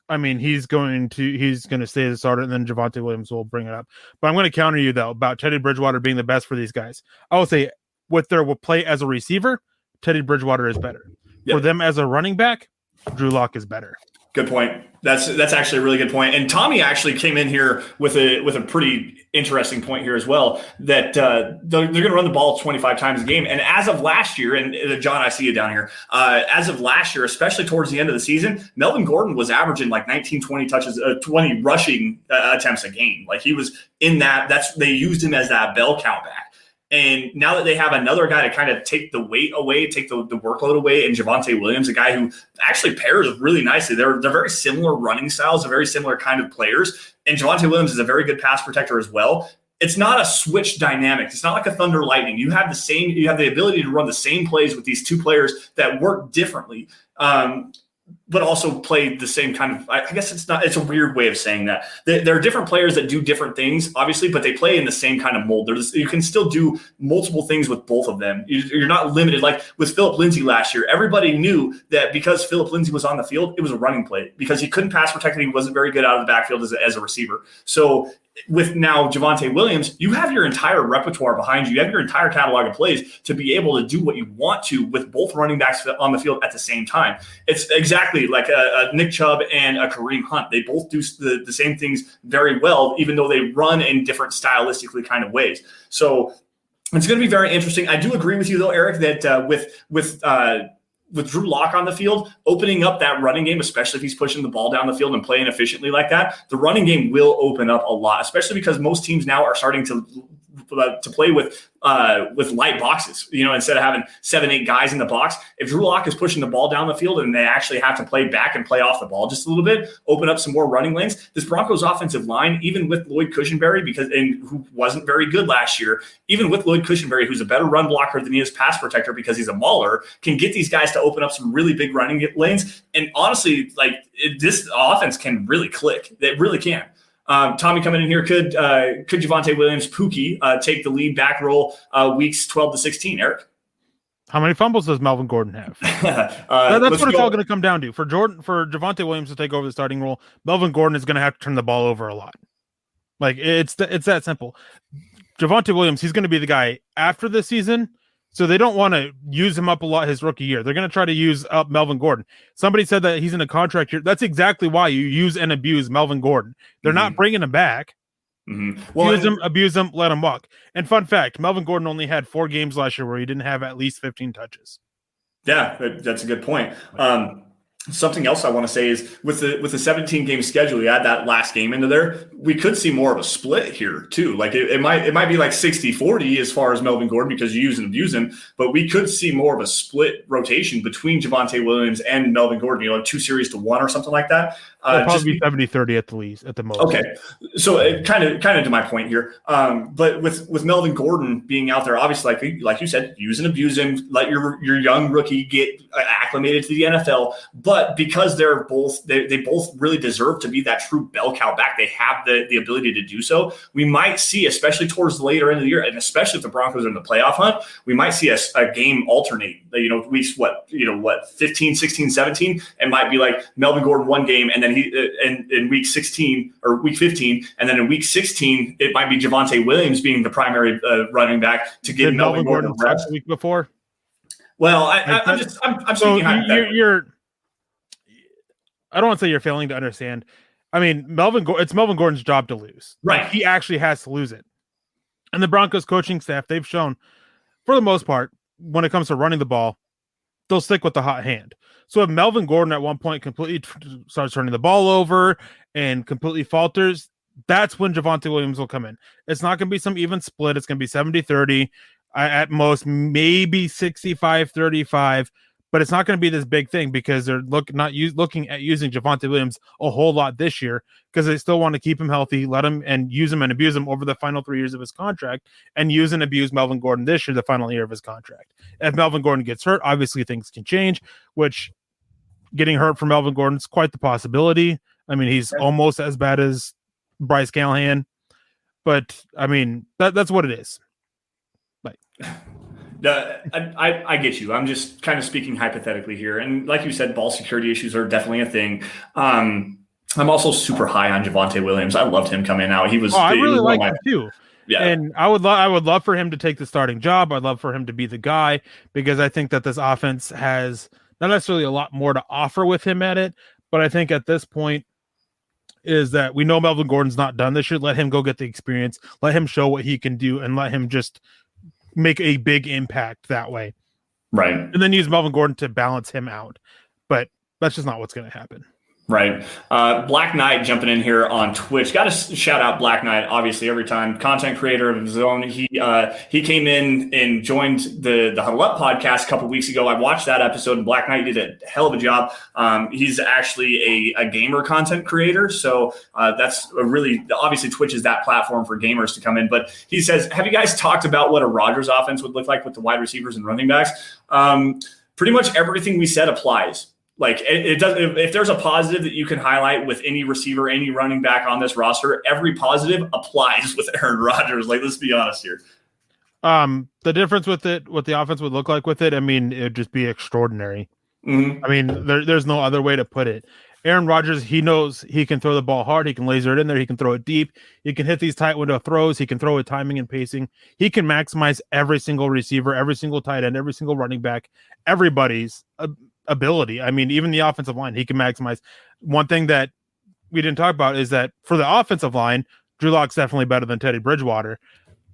he's going to stay as a starter, and then Javonte Williams will bring it up. But I'm going to counter you, though, about Teddy Bridgewater being the best for these guys. I will say, with their play as a receiver, Teddy Bridgewater is better. Yep. For them as a running back, Drew Lock is better. Good point. That's actually a really good point. And Tommy actually came in here with a pretty interesting point here as well, that they're going to run the ball 25 times a game. And as of last year, and John, I see you down here, as of last year, especially towards the end of the season, Melvin Gordon was averaging like 19, 20 touches, 20 rushing attempts a game. Like, he was in that. They used him as that bell count back. And now that they have another guy to kind of take the weight away, take the workload away, and Javonte Williams, a guy who actually pairs really nicely. They're very similar running styles, they're very similar kind of players. And Javonte Williams is a very good pass protector as well. It's not a switch dynamic. It's not like a thunder lightning. You have the ability to run the same plays with these two players that work differently. but also play the same kind of, I guess it's a weird way of saying that. There are different players that do different things, obviously, but they play in the same kind of mold. You can still do multiple things with both of them. You're not limited. Like with Phillip Lindsay last year, everybody knew that because Phillip Lindsay was on the field, it was a running play because he couldn't pass protect and he wasn't very good out of the backfield as a receiver. So with now Javonte Williams, you have your entire repertoire behind you. You have your entire catalog of plays to be able to do what you want to with both running backs on the field at the same time. It's exactly like a Nick Chubb and a Kareem Hunt. They both do the same things very well, even though they run in different stylistically kind of ways. So it's going to be very interesting. I do agree with you, though, Eric, that with Drew Lock on the field, opening up that running game, especially if he's pushing the ball down the field and playing efficiently like that, the running game will open up a lot, especially because most teams now are starting to play with light boxes, instead of having 7-8 guys in the box. If Drew Lock is pushing the ball down the field and they actually have to play back and play off the ball just a little bit, open up some more running lanes, this Broncos offensive line, even with Lloyd Cushenberry, who wasn't very good last year, even with Lloyd Cushenberry, who's a better run blocker than he is pass protector because he's a mauler, can get these guys to open up some really big running lanes. And honestly, this offense can really click. It really can. Tommy coming in here, could Javonte Williams, Pookie, take the lead back role weeks 12 to 16, Eric? How many fumbles does Melvin Gordon have? That's what it's all going to come down to. For Javonte Williams to take over the starting role, Melvin Gordon is going to have to turn the ball over a lot. It's that simple. Javonte Williams, he's going to be the guy after the season, so they don't want to use him up a lot his rookie year. They're going to try to use up Melvin Gordon. Somebody said that he's in a contract year. That's exactly why you use and abuse Melvin Gordon. They're not bringing him back. Well, use him, abuse him, let him walk. And fun fact, Melvin Gordon only had 4 games last year where he didn't have at least 15 touches. Yeah, that's a good point. Something else I want to say is with the 17-game schedule, you add that last game into there, we could see more of a split here too. Like it might be like 60-40 as far as Melvin Gordon because you use and abuse him, but we could see more of a split rotation between Javonte Williams and Melvin Gordon, 2 series to 1 or something like that. It'll probably be 70-30 at the least, at the most. Okay, so kind of to my point here, but with Melvin Gordon being out there, obviously, like you said, use and abuse him, let your young rookie get acclimated to the NFL. But because they both really deserve to be that true bell cow back, they have the ability to do so. We might see, especially towards the later end of the year, and especially if the Broncos are in the playoff hunt, we might see a game alternate. Weeks 15, 16, 17, and might be like Melvin Gordon one game, and then in week 16 or week 15, and then in week 16 it might be Javonte Williams being the primary running back to give Melvin Gordon reps. The week before. Well, I'm speaking hypothetically. I don't want to say you're failing to understand. I mean, it's Melvin Gordon's job to lose. Right. He actually has to lose it. And the Broncos coaching staff, they've shown, for the most part, when it comes to running the ball, they'll stick with the hot hand. So if Melvin Gordon at one point completely starts turning the ball over and completely falters, that's when Javonte Williams will come in. It's not going to be some even split. It's going to be 70-30, at most maybe 65-35, but it's not going to be this big thing because they're looking at using Javonte Williams a whole lot this year because they still want to keep him healthy, let him and use him and abuse him over the final 3 years of his contract, and use and abuse Melvin Gordon this year, the final year of his contract. If Melvin Gordon gets hurt, obviously things can change, which getting hurt for Melvin Gordon is quite the possibility. I mean, he's almost as bad as Bryce Callahan, but I mean, that's what it is. Like, I get you. I'm just kind of speaking hypothetically here. And like you said, ball security issues are definitely a thing. I'm also super high on Javonte Williams. I loved him coming out. I really like him too. Yeah. And I would love for him to take the starting job. I'd love for him to be the guy because I think that this offense has not necessarily a lot more to offer with him at it. But I think at this point is that we know Melvin Gordon's not done this year. Let him go get the experience. Let him show what he can do and let him just make a big impact that way. Right. And then use Melvin Gordon to balance him out. But that's just not what's going to happen. Right. Black Knight jumping in here on Twitch. Got to shout out Black Knight, obviously, every time. Content creator of his own. He came in and joined the Huddle Up podcast a couple weeks ago. I watched that episode, and Black Knight did a hell of a job. He's actually a gamer content creator. So that's a really, obviously, Twitch is that platform for gamers to come in. But he says, have you guys talked about what a Rodgers offense would look like with the wide receivers and running backs? Pretty much everything we said applies. Like it does. If there's a positive that you can highlight with any receiver, any running back on this roster, every positive applies with Aaron Rodgers. Like, let's be honest here. The difference with it, what the offense would look like with it, I mean, it'd just be extraordinary. Mm-hmm. I mean, there's no other way to put it. Aaron Rodgers, he knows he can throw the ball hard. He can laser it in there. He can throw it deep. He can hit these tight window throws. He can throw with timing and pacing. He can maximize every single receiver, every single tight end, every single running back, everybody's ability. I mean, even the offensive line, he can maximize. One thing that we didn't talk about is that for the offensive line, Drew Lock's definitely better than Teddy Bridgewater.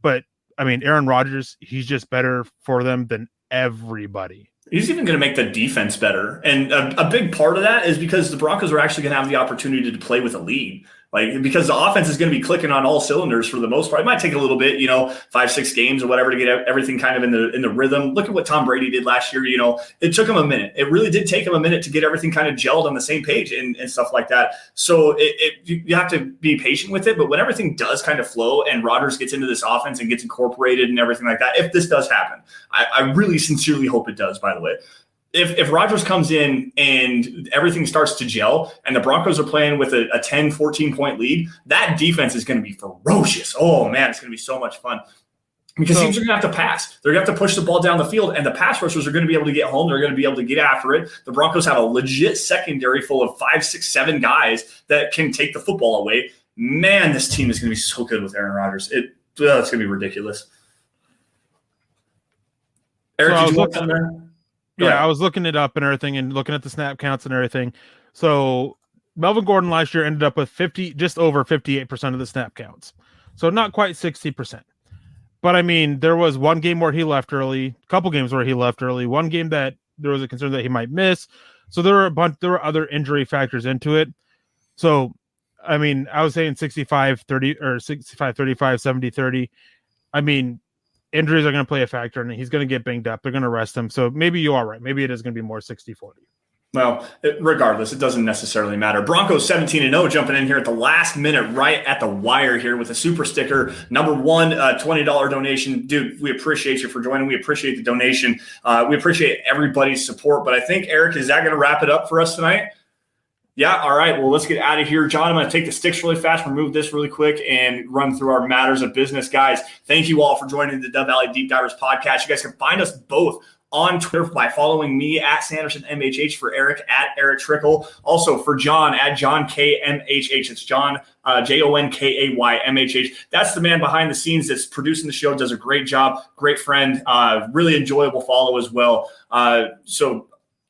But, I mean, Aaron Rodgers, he's just better for them than everybody. He's even going to make the defense better. And a big part of that is because the Broncos are actually going to have the opportunity to play with a lead. Like, because the offense is going to be clicking on all cylinders for the most part. It might take a little bit, 5-6 games or whatever to get everything kind of in the rhythm. Look at what Tom Brady did last year. It took him a minute. It really did take him a minute to get everything kind of gelled on the same page and stuff like that. So you have to be patient with it. But when everything does kind of flow and Rodgers gets into this offense and gets incorporated and everything like that, if this does happen, I really sincerely hope it does, by the way. If Rodgers comes in and everything starts to gel and the Broncos are playing with a 10, 14-point lead, that defense is going to be ferocious. Oh, man, it's going to be so much fun. Because teams are going to have to pass. They're going to have to push the ball down the field, and the pass rushers are going to be able to get home. They're going to be able to get after it. The Broncos have a legit secondary full of 5, 6, 7 guys that can take the football away. Man, this team is going to be so good with Aaron Rodgers. It's going to be ridiculous. Eric, did you want something there? Yeah, I was looking it up and everything and looking at the snap counts and everything. So Melvin Gordon last year ended up with just over 58% of the snap counts. So not quite 60%. But I mean, there was one game where he left early, a couple games where he left early, one game that there was a concern that he might miss. So there were other injury factors into it. So, I mean, I was saying 65-30 or 65-35, 70-30. I mean, injuries are going to play a factor, and he's going to get banged up. They're going to rest him. So maybe you are right. Maybe it is going to be more 60-40. Well, regardless, it doesn't necessarily matter. Broncos 17-0 jumping in here at the last minute, right at the wire here with a super sticker. Number one, $20 donation. Dude, we appreciate you for joining. We appreciate the donation. We appreciate everybody's support. But I think, Eric, is that going to wrap it up for us tonight? Yeah, all right. Well, let's get out of here. John, I'm going to take the sticks really fast, remove this really quick, and run through our matters of business. Guys, thank you all for joining the Dove Valley Deep Divers podcast. You guys can find us both on Twitter by following me at Sanderson MHH, for Eric at Erick Trickel. Also for John at John KMHH. It's John JONKAYMHH. That's the man behind the scenes that's producing the show. Does a great job. Great friend. Really enjoyable follow as well.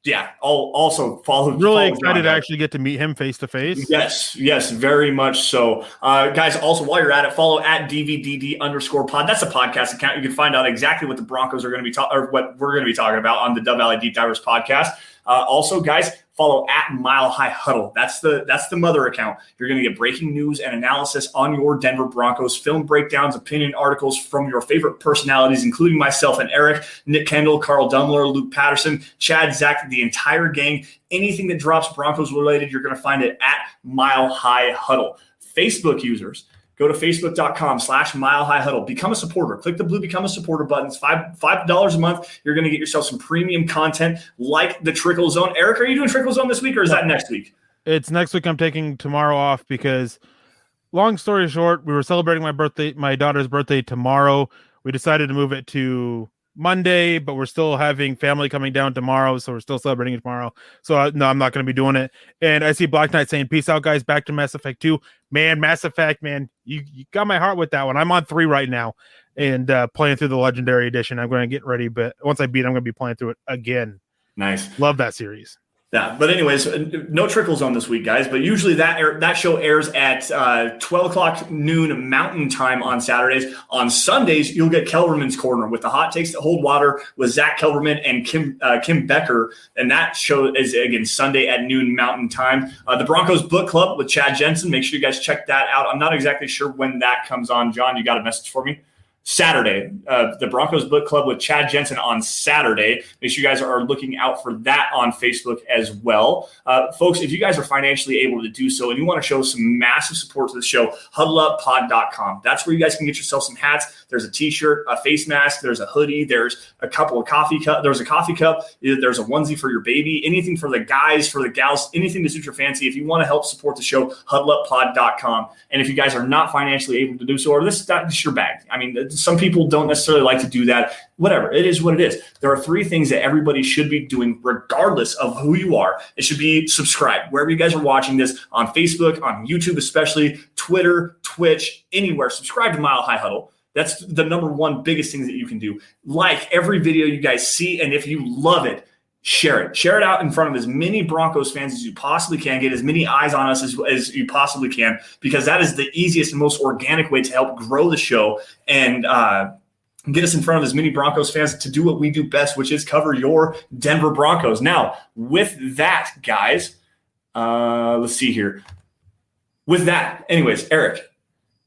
Yeah, I'll also follow. Really excited to actually get to meet him face to face. Yes, very much so. Guys, also while you're at it, follow at DVDD_pod. That's a podcast account. You can find out exactly what the Broncos are going to be or what we're going to be talking about on the Dove Valley Deep Divers podcast. Also, guys, follow at Mile High Huddle. That's the mother account. You're going to get breaking news and analysis on your Denver Broncos, film breakdowns, opinion articles from your favorite personalities, including myself and Eric, Nick Kendall, Carl Dumler, Luke Patterson, Chad, Zach, the entire gang. Anything that drops Broncos related, you're going to find it at Mile High Huddle. Facebook users, go to facebook.com/Mile High Huddle. Become a supporter. Click the blue Become a Supporter buttons. $5 a month. You're going to get yourself some premium content like the Trickel Zone. Eric, are you doing Trickel Zone this week, or is that next week? It's next week. I'm taking tomorrow off because, long story short, we were celebrating my daughter's birthday tomorrow. We decided to move it to Monday, but we're still having family coming down tomorrow, so we're still celebrating it tomorrow. So no, I'm not going to be doing it. And I see Black Knight saying, "Peace out, guys. Back to Mass Effect 2." Man, Mass Effect, man, you got my heart with that one. I'm on 3 right now and playing through the Legendary Edition. I'm going to get ready, but once I beat it, I'm going to be playing through it again. Nice. Love that series. Yeah, but anyways, no Trickel Zone this week, guys. But usually that show airs at 12 o'clock noon Mountain Time on Saturdays. On Sundays, you'll get Kelberman's Corner with the hot takes that hold water with Zach Kelberman and Kim Becker. And that show is, again, Sunday at noon Mountain Time. The Broncos Book Club with Chad Jensen. Make sure you guys check that out. I'm not exactly sure when that comes on. John, you got a message for me? Saturday, the Broncos Book Club with Chad Jensen on Saturday. Make sure you guys are looking out for that on Facebook as well. Folks, if you guys are financially able to do so and you want to show some massive support to the show, huddleuppod.com. That's where you guys can get yourself some hats. There's a t-shirt, a face mask, there's a hoodie, there's a couple of coffee cup, there's a coffee cup, there's a onesie for your baby, anything for the guys, for the gals, anything to suit your fancy. If you want to help support the show, huddleuppod.com. And if you guys are not financially able to do so, or this is your bag. I mean, some people don't necessarily like to do that. Whatever. It is what it is. There are 3 things that everybody should be doing regardless of who you are. It should be subscribe. Wherever you guys are watching this, on Facebook, on YouTube especially, Twitter, Twitch, anywhere. Subscribe to Mile High Huddle. That's the number one biggest thing that you can do. Like every video you guys see, and if you love it, share it. Share it out in front of as many Broncos fans as you possibly can. Get as many eyes on us as you possibly can, because that is the easiest and most organic way to help grow the show and get us in front of as many Broncos fans to do what we do best, which is cover your Denver Broncos. Now, with that, guys, let's see here. With that, anyways, Eric,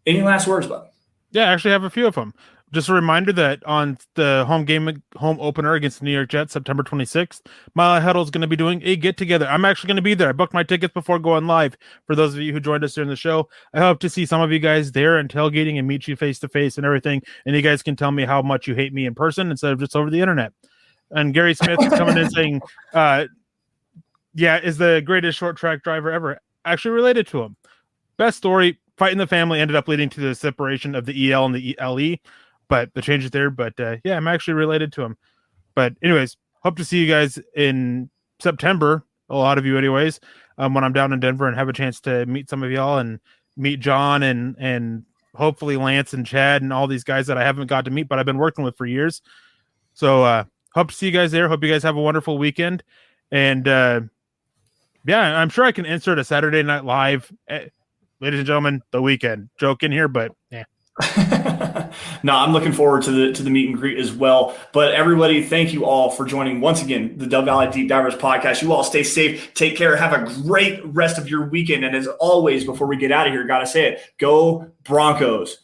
any last words, bud? Yeah, I actually have a few of them. Just a reminder that on the home opener against the New York Jets, September 26th, Mile High Huddle is going to be doing a get-together. I'm actually going to be there. I booked my tickets before going live. For those of you who joined us during the show, I hope to see some of you guys there and tailgating and meet you face-to-face and everything, and you guys can tell me how much you hate me in person instead of just over the internet. And Gary Smith is coming in saying, is the greatest short track driver ever. Actually related to him. Best story, fight in the family ended up leading to the separation of the EL and the LE. But the changes there. But I'm actually related to him. But anyways, hope to see you guys in September. A lot of you, anyways, when I'm down in Denver and have a chance to meet some of y'all and meet John and hopefully Lance and Chad and all these guys that I haven't got to meet, but I've been working with for years. So hope to see you guys there. Hope you guys have a wonderful weekend. And I'm sure I can insert a Saturday Night Live. Ladies and gentlemen, the weekend joke in here, but yeah. No, I'm looking forward to the meet and greet as well. But everybody, thank you all for joining once again the Dove Valley Deep Divers podcast. You all stay safe, take care, have a great rest of your weekend. And as always, before we get out of here, gotta say it: go Broncos.